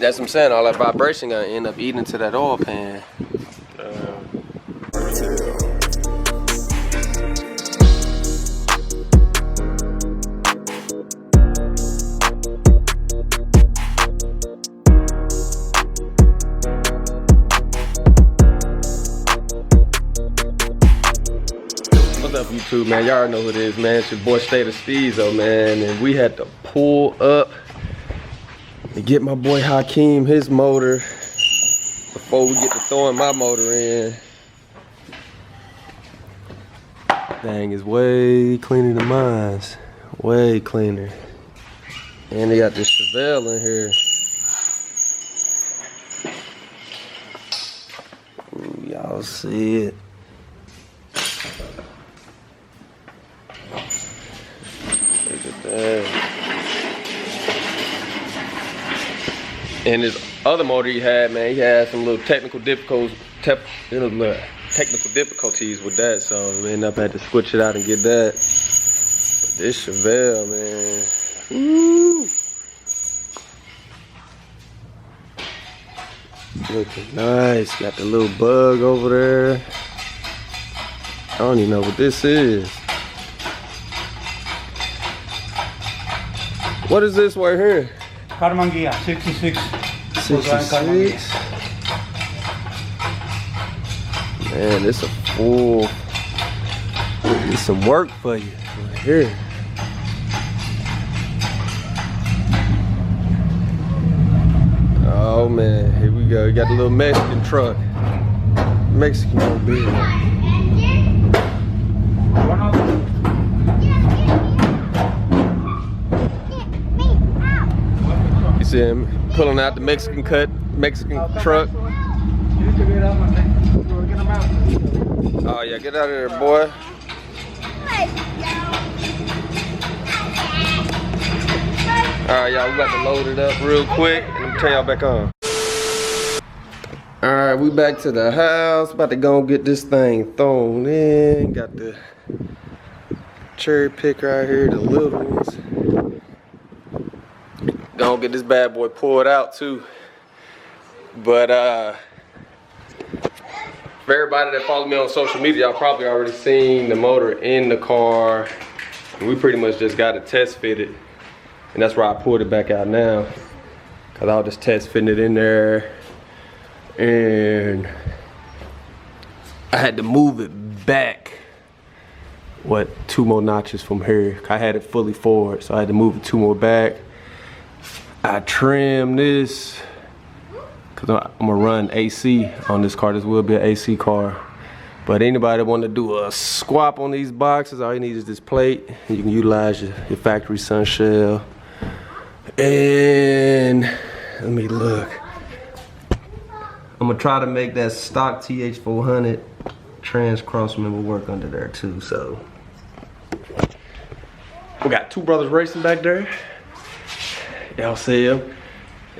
That's what I'm saying. All that vibration gonna end up eating into that oil pan. What's up, YouTube, man? Y'all know who it is, man. It's your boy State of Steezo, man. And we had to pull up and get my boy Hakeem his motor before we get to throwing my motor in. Dang, it's way cleaner than mine's. Way cleaner. And they got this Chevy in here. Ooh, y'all see it. Look at that. And this other motor he had, man, he had some little technical difficulties with that, so we ended up having to switch it out and get that. But this Chevy, man, woo, looking nice. Got the little bug over there. I don't even know what this is. What is this right here? Carmanguia, 66. 66. Man, this a full. Need some work for you right here. Oh man, here we go. We got a little Mexican truck. Mexican mobile. You see him pulling out the Mexican truck. Oh yeah, get out of there, boy. Alright, y'all, we about to load it up real quick and turn y'all back on. Alright, we back to the house. About to go and get this thing thrown in. Got the cherry pick right here, the little ones. Gonna get this bad boy pulled out too. But for everybody that follows me on social media, y'all probably already seen the motor in the car. And we pretty much just got it test fitted. And that's why I pulled it back out now. Cause I was just test fitting it in there. And I had to move it back, what, 2 more notches from here. I had it fully forward, so I had to move it 2 more back. I trimmed this, cause I'm gonna run AC on this car. This will be an AC car. But anybody that want to do a swap on these boxes, all you need is this plate. You can utilize your factory sun shell. And let me look. I'm gonna try to make that stock TH400 trans cross member work under there too. So we got 2 brothers racing back there. Y'all see him.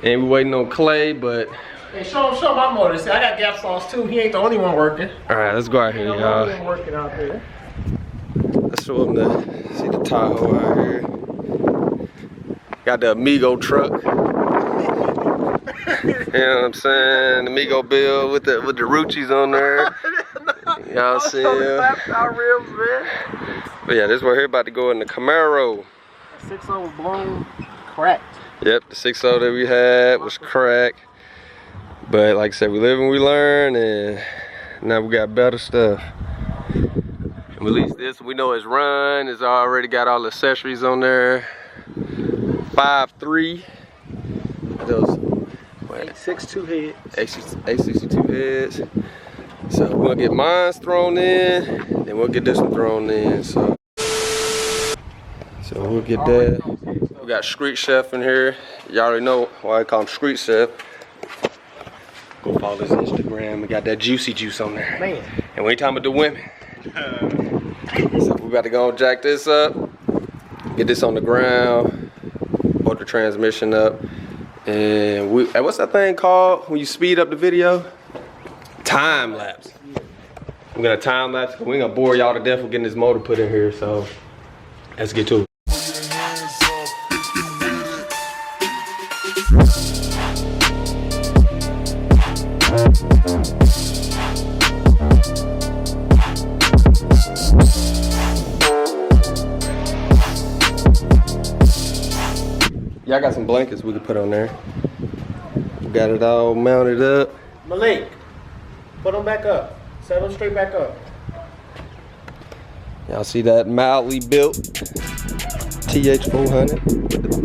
And we waiting on Clay, but hey, show my motor. See, I got gap sauce too. He ain't the only one working. all right, let's go out here, y'all. Only one working out there. Let's show them see the Tahoe out here. Got the Amigo truck. You know what I'm saying? The Amigo bill with the Ruchis on there. Y'all see him. But yeah, this right here about to go in the Camaro. 6.0 was blown, cracked. Yep, the 6.0 that we had was cracked. But like I said, we live and we learn, and now we got better stuff. And at least this, we know it's run. It's already got all the accessories on there. 5.3. Those A62 heads. A62 heads. So we're gonna get mine thrown in, then we'll get this one thrown in. So we'll get that. We got Street Chef in here. Y'all already know why I call him Street Chef. Go follow his Instagram. We got that juicy juice on there. Man. And we ain't talking about the women. So we about to go and jack this up, get this on the ground, hold the transmission up, and what's that thing called when you speed up the video? Time lapse. We're gonna time lapse. We ain't gonna bore y'all to death with getting this motor put in here. So let's get to it. Y'all got some blankets we could put on there. We got it all mounted up. Malik, put them back up. Set them straight back up. Y'all see that mildly built TH400 with the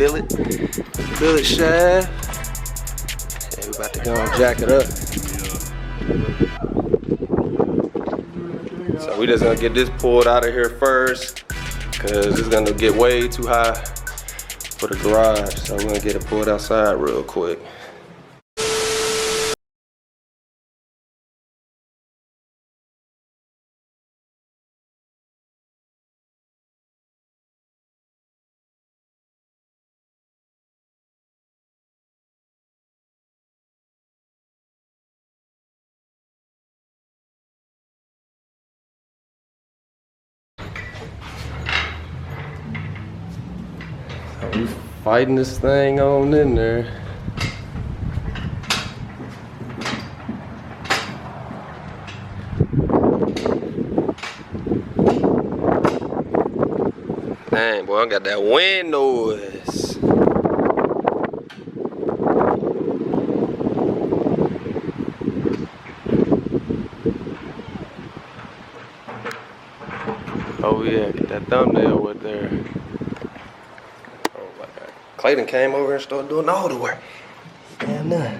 billet shaft. And we about to go and jack it up. So we just gonna get this pulled out of here first, cause it's gonna get way too high for the garage. So we're gonna get it pulled outside real quick. We fighting this thing on in there. Dang, boy, I got that wind noise. Oh yeah, get that thumbnail with there. Clayton came over and started doing all the work. Damn none.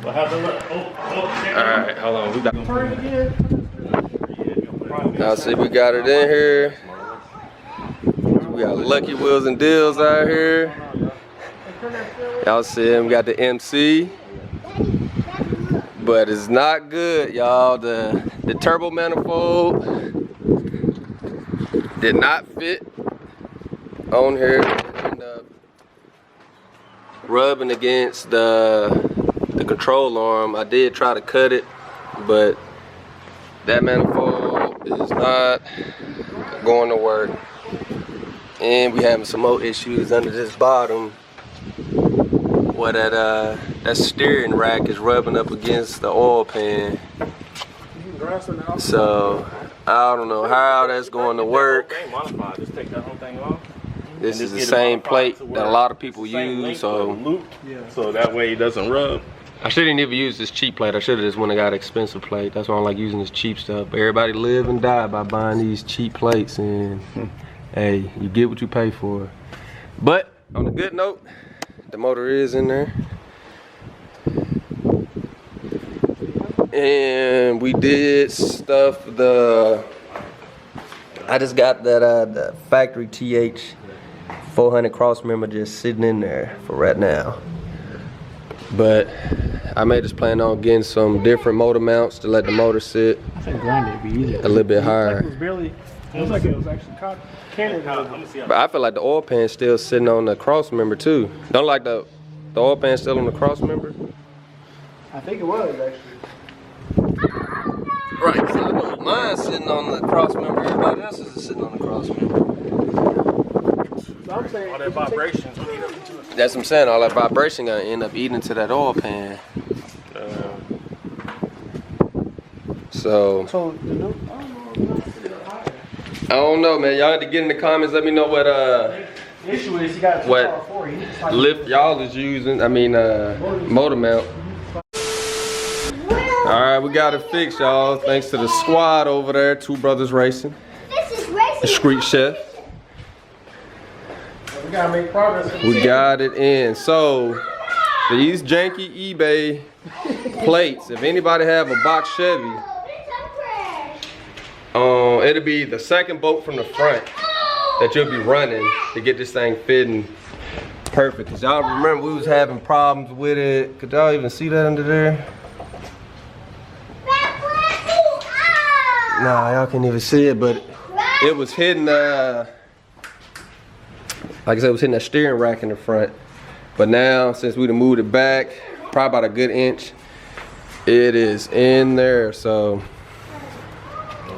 Alright, hold on. We got now see we got it in here. We got Lucky Wheels and Deals out here. Y'all see him got the MC. But it's not good, y'all. The turbo manifold did not fit on here. Rubbing against the control arm. I did try to cut it, but that manifold is not going to work. And we having some more issues under this bottom where that steering rack is rubbing up against the oil pan. So I don't know how that's going to work. Just take that whole thing off. This is the same plate that a lot of people use, so that way it doesn't rub. I shouldn't even use this cheap plate. I should have just went and got an expensive plate. That's why I don't like using this cheap stuff. But everybody live and die by buying these cheap plates, and hey, you get what you pay for. But on a good note, the motor is in there. And we did stuff I just got that the factory TH400 cross member just sitting in there for right now. But I may just plan on getting some different motor mounts to let the motor sit a little bit higher. It was like it was actually caught. But I feel like the oil pan's still sitting on the cross member too. Don't like the oil pan still on the cross member? I think it was actually. Right, so I know mine's sitting on the cross member, everybody else is sitting on the cross member. So I'm saying All that vibration. That's what I'm saying, all that vibration gonna end up eating into that oil pan. So I don't know, man. Y'all have to get in the comments, let me know what the issue is you got a what lift y'all is using, motor mount. Alright, we got it fixed, y'all. Thanks to the squad over there, Two Brothers Racing. This is racing. The Street Chef. We gotta make progress. We got it in. So, these janky eBay plates, if anybody have a box Chevy, it'll be the second bolt from the front that you'll be running to get this thing fitting perfect. Cause y'all remember we was having problems with it. Could y'all even see that under there? Nah, y'all can't even see it, but it was hitting, like I said, it was hitting that steering rack in the front. But now, since we done moved it back, probably about a good inch, it is in there. So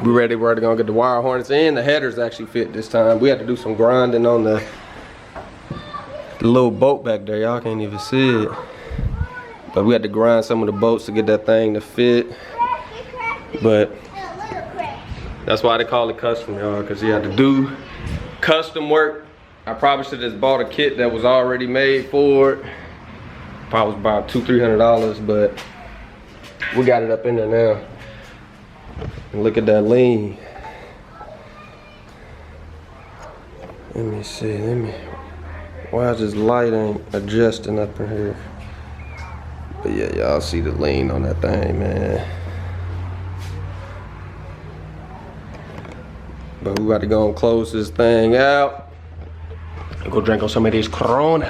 we're ready to go get the wire harness in. The headers actually fit this time. We had to do some grinding on the little boat back there, y'all can't even see it. But we had to grind some of the bolts to get that thing to fit. But that's why they call it custom, y'all, because you had to do custom work. I probably should have just bought a kit that was already made for it. Probably was about $200-300, but we got it up in there now. And look at that lean. Let me see, why is this light ain't adjusting up in here? But yeah, y'all see the lean on that thing, man. But we about to go and close this thing out. And go drink on some of this Corona.